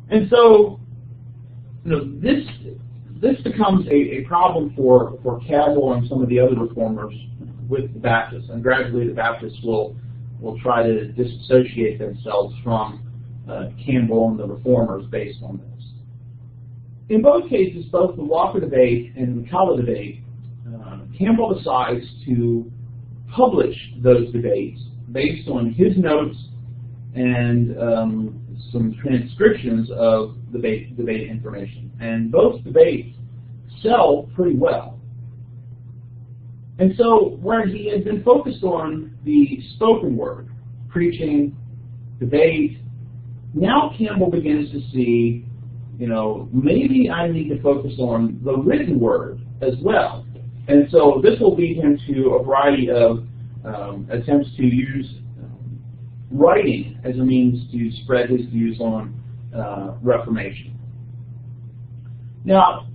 And so, this becomes a problem for Campbell and some of the other reformers with the Baptists, and gradually the Baptists will try to disassociate themselves from Campbell and the reformers based on this. In both cases, both the Walker debate and the McCullough debate, Campbell decides to publish those debates based on his notes and some transcriptions of debate information. And both debates sell pretty well. And so where he had been focused on the spoken word, preaching, debate, now Campbell begins to see, maybe I need to focus on the written word as well. And so this will lead him to a variety of attempts to use writing as a means to spread his views on Reformation. Now,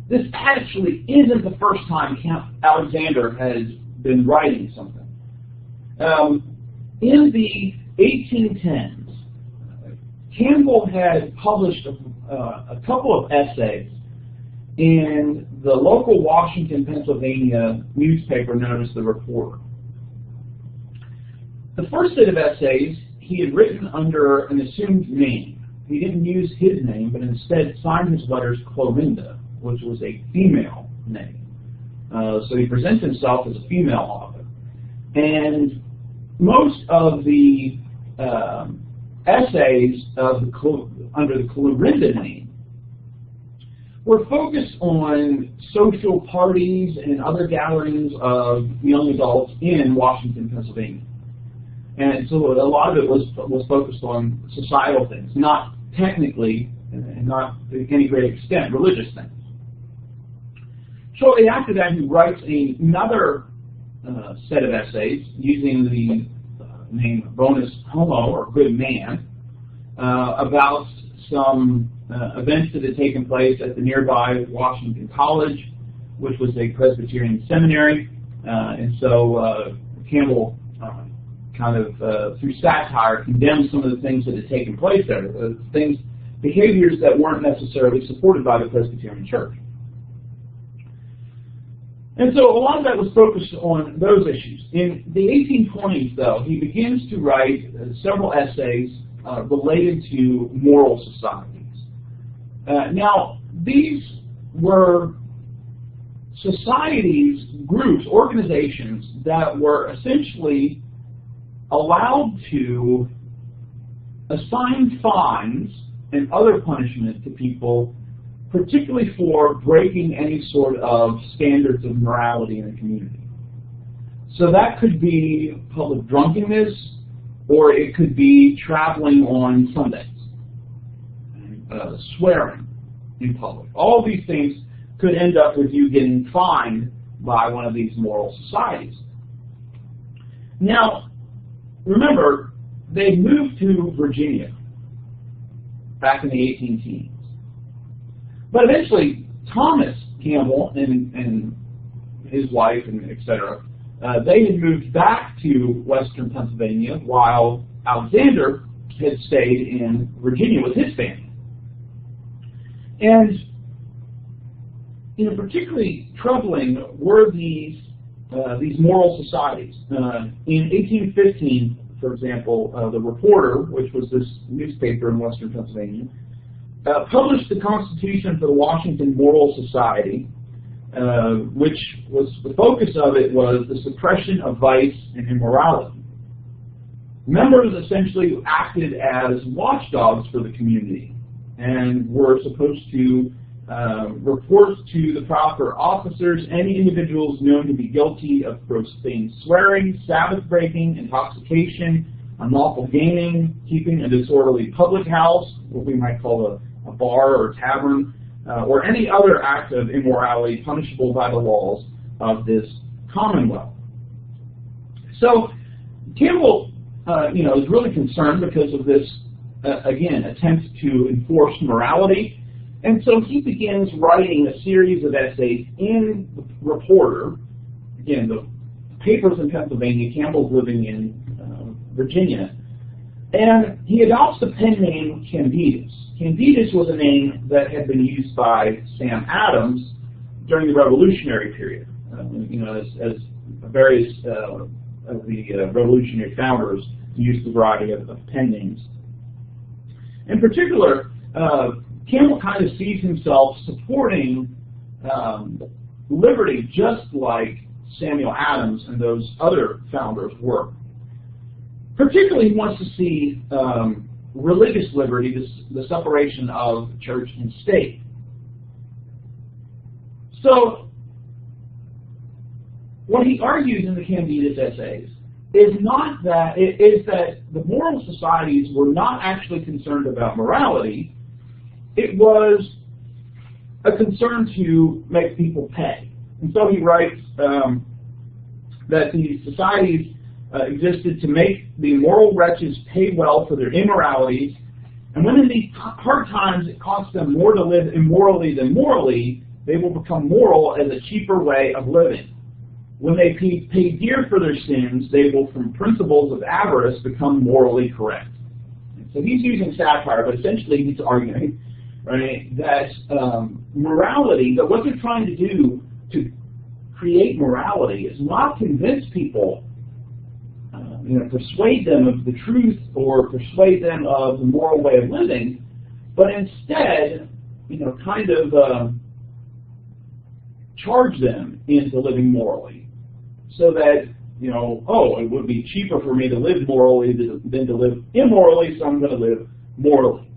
this actually isn't the first time Alexander has been writing something. In the 1810s, Campbell had published a couple of essays in the local Washington, Pennsylvania newspaper known as The Reporter. The first set of essays he had written under an assumed name. He didn't use his name, but instead signed his letters Clorinda, which was a female name. So he presents himself as a female author. And most of the essays under the Clorinda name were focused on social parties and other gatherings of young adults in Washington, Pennsylvania. And so a lot of it was focused on societal things, not technically, and not to any great extent, religious things. Shortly after that, he writes another set of essays using the name Bonus Homo, or Good Man, about some events that had taken place at the nearby Washington College, which was a Presbyterian seminary. And so Campbell kind of, through satire, condemned some of the things that had taken place there, behaviors that weren't necessarily supported by the Presbyterian Church. And so a lot of that was focused on those issues. In the 1820s, though, he begins to write several essays related to moral societies. Now, these were societies, groups, organizations that were essentially allowed to assign fines and other punishment to people, particularly for breaking any sort of standards of morality in the community. So that could be public drunkenness, or it could be traveling on Sundays, swearing in public. All these things could end up with you getting fined by one of these moral societies. Now, remember, they moved to Virginia back in the 1810s. But eventually, Thomas Campbell and his wife, and etc., they had moved back to western Pennsylvania, while Alexander had stayed in Virginia with his family. And particularly troubling were these moral societies. In 1815, for example, the Reporter, which was this newspaper in western Pennsylvania, published the Constitution for the Washington Moral Society, which was the focus of it was the suppression of vice and immorality. Members essentially acted as watchdogs for the community and were supposed to report to the proper officers any individuals known to be guilty of profane swearing, Sabbath breaking, intoxication, unlawful gaming, keeping a disorderly public house, what we might call a bar or tavern, or any other act of immorality punishable by the laws of this commonwealth. So Campbell, is really concerned because of this, again, attempt to enforce morality. And so he begins writing a series of essays in the Reporter. Again, the papers in Pennsylvania, Campbell's living in Virginia. And he adopts the pen name Candidus. Candidus was a name that had been used by Sam Adams during the Revolutionary period. As various of the revolutionary founders used a variety of pen names. In particular, Campbell kind of sees himself supporting liberty just like Samuel Adams and those other founders were. Particularly, he wants to see religious liberty, the separation of church and state. So, what he argues in the Candidus essays is that the moral societies were not actually concerned about morality. It was a concern to make people pay. And so he writes that these societies existed to make the moral wretches pay well for their immoralities, and when in these hard times it costs them more to live immorally than morally, they will become moral as a cheaper way of living. When they pay dear for their sins, they will, from principles of avarice, become morally correct. So he's using satire, but essentially he's arguing, right, that morality, that what they're trying to do to create morality is not convince people, persuade them of the truth or persuade them of the moral way of living, but instead, charge them into living morally, so that it would be cheaper for me to live morally than to live immorally, so I'm going to live morally.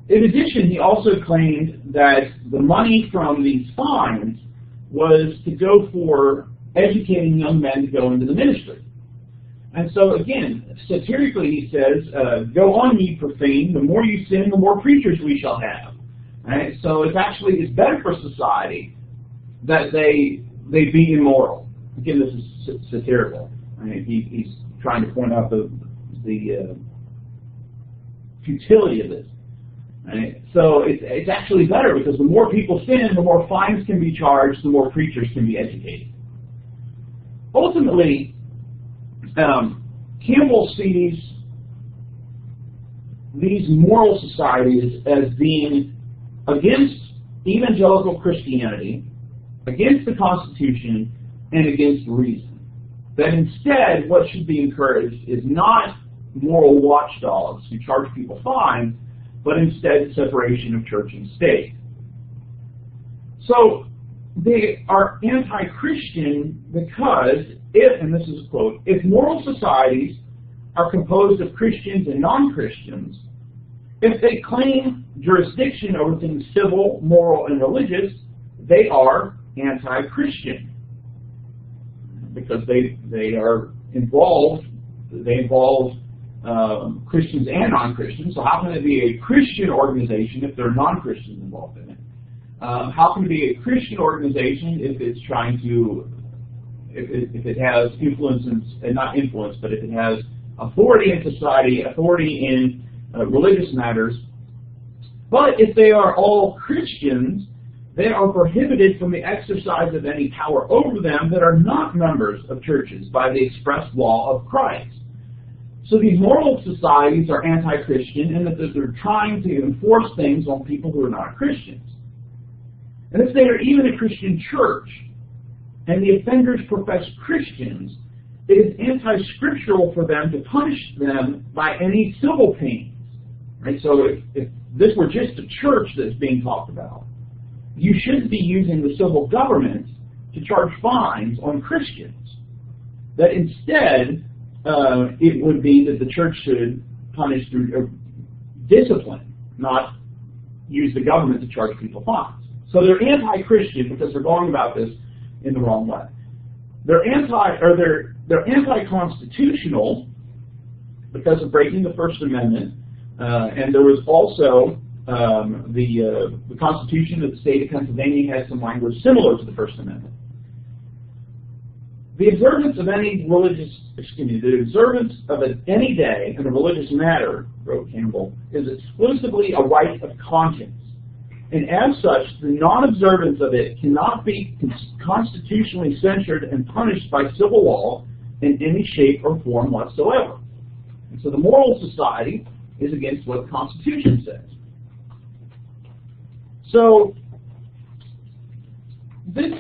In addition, he also claimed that the money from these fines was to go for educating young men to go into the ministry. And so again, satirically he says, go on ye profane, the more you sin, the more preachers we shall have. Right? So it's better for society that they be immoral. Again, this is satirical. Right? He's trying to point out the futility of this. Right? So it's actually better, because the more people sin, the more fines can be charged, the more preachers can be educated. Ultimately, Campbell sees these moral societies as being against evangelical Christianity, against the Constitution, and against reason. That instead, what should be encouraged is not moral watchdogs who charge people fines, but instead separation of church and state. So they are anti-Christian because and this is a quote, if moral societies are composed of Christians and non-Christians, if they claim jurisdiction over things civil, moral, and religious, they are anti-Christian, because they are involved. They involve Christians and non-Christians. So how can it be a Christian organization if there are non-Christians involved in it? How can it be a Christian organization if it's trying to, if it has influence and not influence, but if it has authority in society, authority in religious matters? But if they are all Christians, they are prohibited from the exercise of any power over them that are not members of churches by the express law of Christ. So these moral societies are anti-Christian in that they're trying to enforce things on people who are not Christians. And if they are even a Christian church, and the offenders profess Christians, it is anti-scriptural for them to punish them by any civil pains. Right? So if this were just a church that's being talked about, you shouldn't be using the civil government to charge fines on Christians. That instead, it would be that the church should punish through discipline, not use the government to charge people fines. So they're anti-Christian because they're going about this in the wrong way. They're anti-constitutional because of breaking the First Amendment, and there was also the Constitution of the state of Pennsylvania has some language similar to the First Amendment. The observance of any any day in a religious matter, wrote Campbell, is exclusively a right of conscience. And as such, the non-observance of it cannot be constitutionally censured and punished by civil law, in any shape or form whatsoever. And so the moral society is against what the Constitution says. So this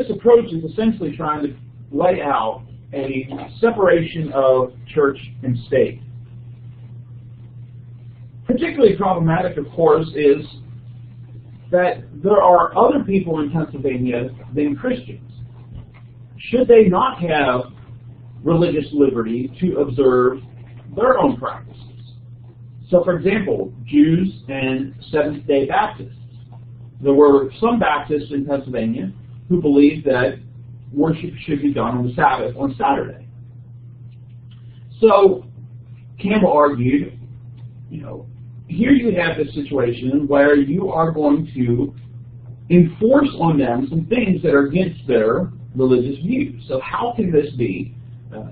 approach is essentially trying to lay out a separation of church and state. Particularly problematic, of course, is that there are other people in Pennsylvania than Christians. Should they not have religious liberty to observe their own practices? So, for example, Jews and Seventh-day Baptists. There were some Baptists in Pennsylvania who believed that worship should be done on the Sabbath on Saturday. So Campbell argued, here you have this situation where you are going to enforce on them some things that are against their religious views. So how can this be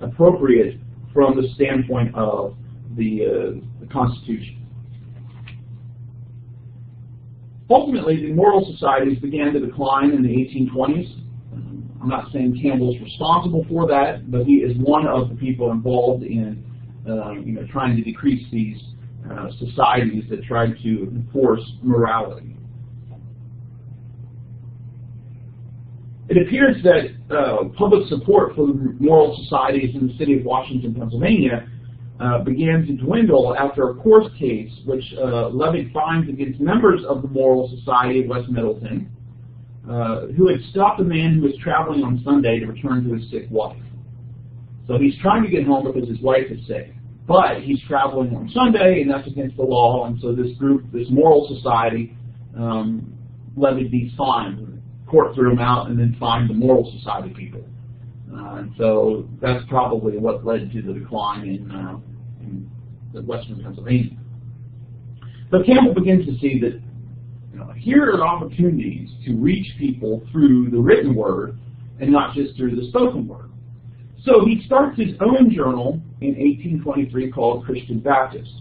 appropriate from the standpoint of the Constitution? Ultimately, the moral societies began to decline in the 1820s. I'm not saying Campbell's responsible for that, but he is one of the people involved in trying to decrease these societies that tried to enforce morality. It appears that public support for the moral societies in the city of Washington, Pennsylvania, began to dwindle after a court case which levied fines against members of the Moral Society of West Middleton, who had stopped a man who was traveling on Sunday to return to his sick wife. So he's trying to get home because his wife is sick. But he's traveling on Sunday, and that's against the law, and so this group, this moral society, levied these fines. The court threw them out and then fined the moral society people. And so that's probably what led to the decline in western Pennsylvania. But Campbell begins to see that here are opportunities to reach people through the written word and not just through the spoken word. So he starts his own journal in 1823 called Christian Baptist.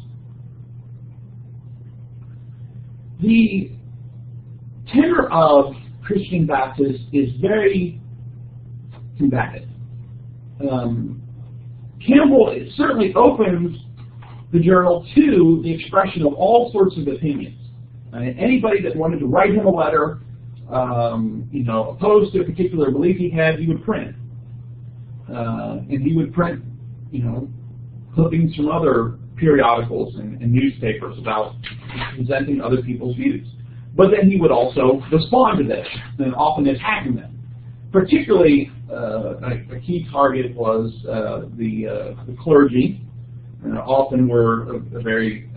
The tenor of Christian Baptist is very combative. Campbell certainly opens the journal to the expression of all sorts of opinions. Anybody that wanted to write him a letter, opposed to a particular belief he had, he would print. And he would print, clippings from other periodicals and newspapers about presenting other people's views. But then he would also respond to this, and often attacking them. Particularly, a key target was the clergy, often were a very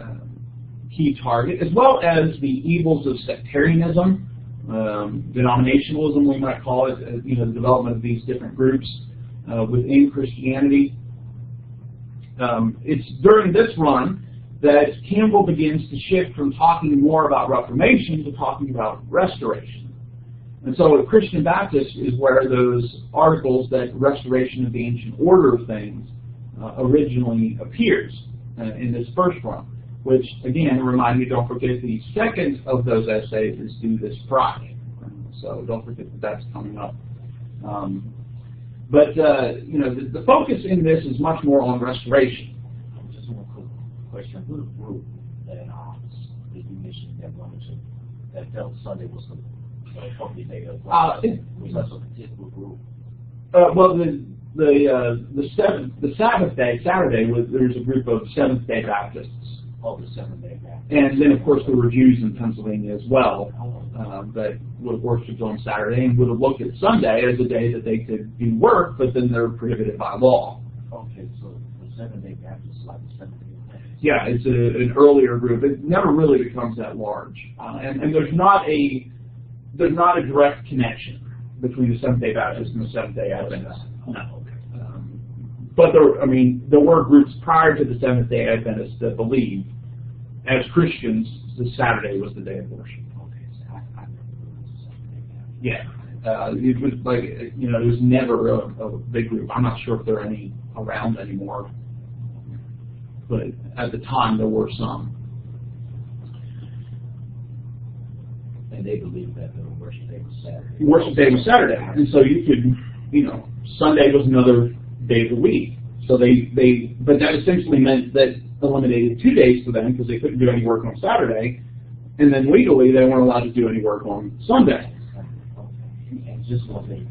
key target, as well as the evils of sectarianism, denominationalism, we might call it, the development of these different groups within Christianity. It's during this run that Campbell begins to shift from talking more about Reformation to talking about Restoration. And so Christian Baptist is where those articles that Restoration of the Ancient Order of Things originally appears in this first run, which, again, remind you, don't forget the second of those essays is due this Friday. So don't forget that that's coming up. But the focus in this is much more on restoration. Just one quick question. Who the group that you mentioned that felt Sunday was the appropriate day of was that a particular group? Well, the Sabbath day, Saturday, there's a group of Seventh-day Baptists. Oh, the Seventh-day Baptists. And then, of course, there were Jews in Pennsylvania as well that would have worshipped on Saturday and would have looked at Sunday as a day that they could do work, but then they're prohibited by law. Okay, so the Seventh-day Baptists is like the Seventh-day Baptists. Yeah, it's an earlier group. It never really becomes that large, and there's not a direct connection between the Seventh-day Baptists and the Seventh-day Adventists. No. But there were groups prior to the Seventh-day Adventists that believed, as Christians, the Saturday was the day of worship. Okay, so I never knew it was the Seventh-day Baptist. Yeah, it was like it was never a big group. I'm not sure if there are any around anymore, but at the time there were some. And they believed that the worship day was Saturday. Worship day was Saturday, and so you could, Sunday was another day of the week. So but that essentially meant that eliminated 2 days for them because they couldn't do any work on Saturday, and then legally they weren't allowed to do any work on Sunday. And just one thing,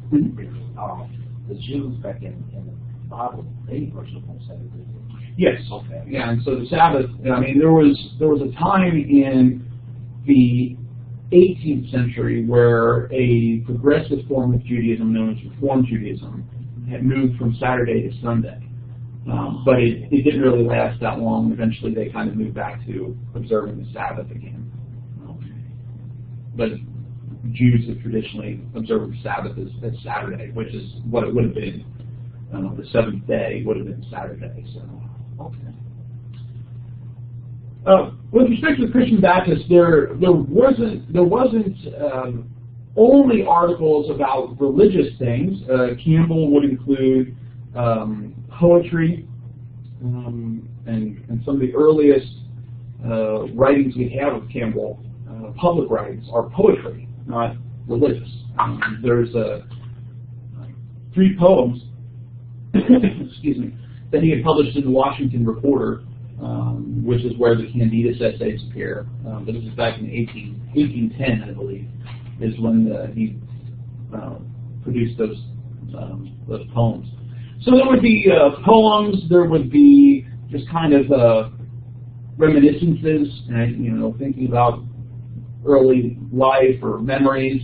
the Jews back in the Bible, they worship on Saturday. Yes. Okay. Yeah, and so the Sabbath. I mean, there was a time in the 18th century where a progressive form of Judaism known as Reform Judaism had moved from Saturday to Sunday. But it didn't really last that long. Eventually they kind of moved back to observing the Sabbath again. But Jews have traditionally observed the Sabbath as Saturday, which is what it would have been. The seventh day would have been Saturday. So, okay. With respect to the Christian Baptists, there wasn't only articles about religious things. Campbell would include poetry, and some of the earliest writings we have of Campbell, public writings, are poetry, not religious. There's 3 poems, excuse me, that he had published in the Washington Reporter, which is where the Candidus essays appear. But this is back in 1810, I believe, is when he produced those poems. So there would be poems, there would be just kind of reminiscences, and thinking about early life or memories,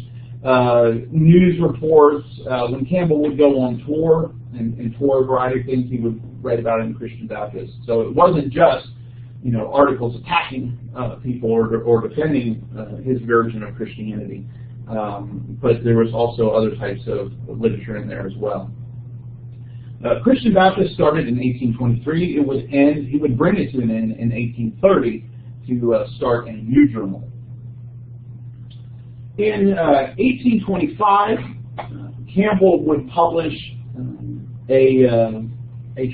news reports. When Campbell would go on tour and tour a variety of things, he would write about it in Christian Baptist. So it wasn't just articles attacking people or defending his version of Christianity, but there was also other types of literature in there as well. Christian Baptist started in 1823. It would end. He would bring it to an end in 1830 to start a new journal. In 1825, Campbell would publish a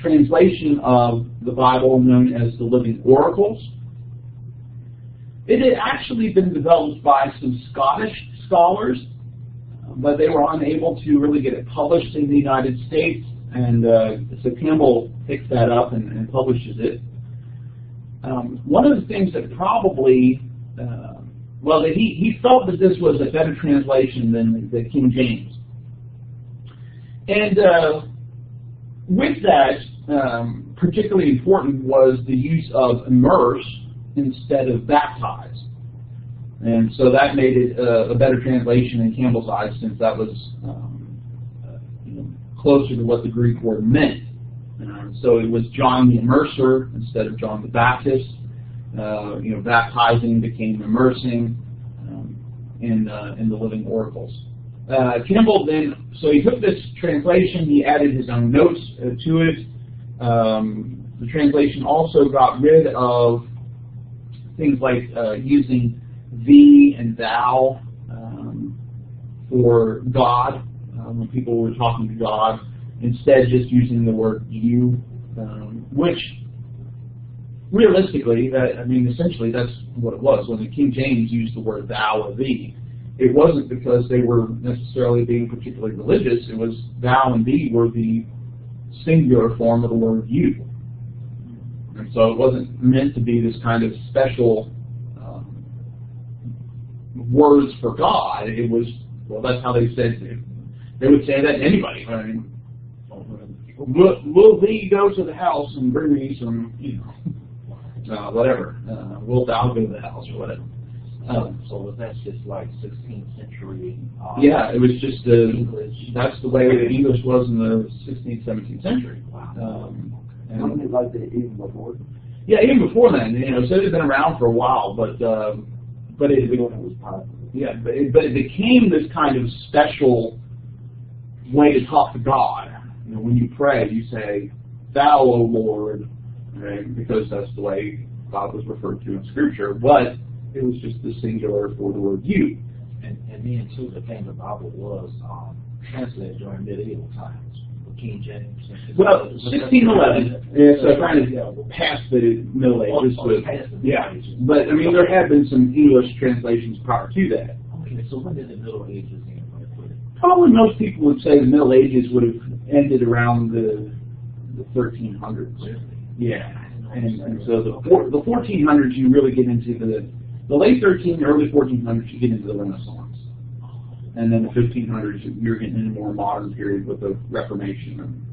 translation of the Bible known as the Living Oracles. It had actually been developed by some Scottish scholars, but they were unable to really get it published in the United States. And so Campbell picks that up and publishes it. One of the things that probably, that he felt that this was a better translation than the King James. And with that, particularly important was the use of immerse instead of baptize. And so that made it a better translation in Campbell's eyes, since that was closer to what the Greek word meant. So it was John the Immerser instead of John the Baptist. Baptizing became immersing in the Living Oracles. Campbell then, so he took this translation, he added his own notes to it. The translation also got rid of things like using thee and thou for God, when people were talking to God, instead just using the word you, which realistically, essentially that's what it was. When the King James used the word thou or thee, it wasn't because they were necessarily being particularly religious. It was thou and thee were the singular form of the word you. And so it wasn't meant to be this kind of special words for God. It was, that's how they said it. They would say that to anybody. Will thee go to the house and bring me some, whatever. Will thou go to the house or whatever. So that's just like 16th century. Yeah, it was just English. That's the way that English was in the 16th, 17th century. Wow. Wasn't it like that even before? Yeah, even before then. So it had been around for a while, but it was popular. Yeah, but it became this kind of special way to talk to God. When you pray, you say, "Thou, O Lord," right? Because that's the way God was referred to in Scripture. But it was just the singular for the word "you." And then too, the thing the Bible was translated during medieval times. King James. Well, 1611. It's kind of past the Middle Ages. But there had been some English translations prior to that. Okay, so when did the Middle Ages end? Probably most people would say the Middle Ages would have ended around the the 1300s. Yeah, and so the 1400s you really get into the late 13, early 1400s you get into the Renaissance, and then the 1500s you're getting into a more modern period with the Reformation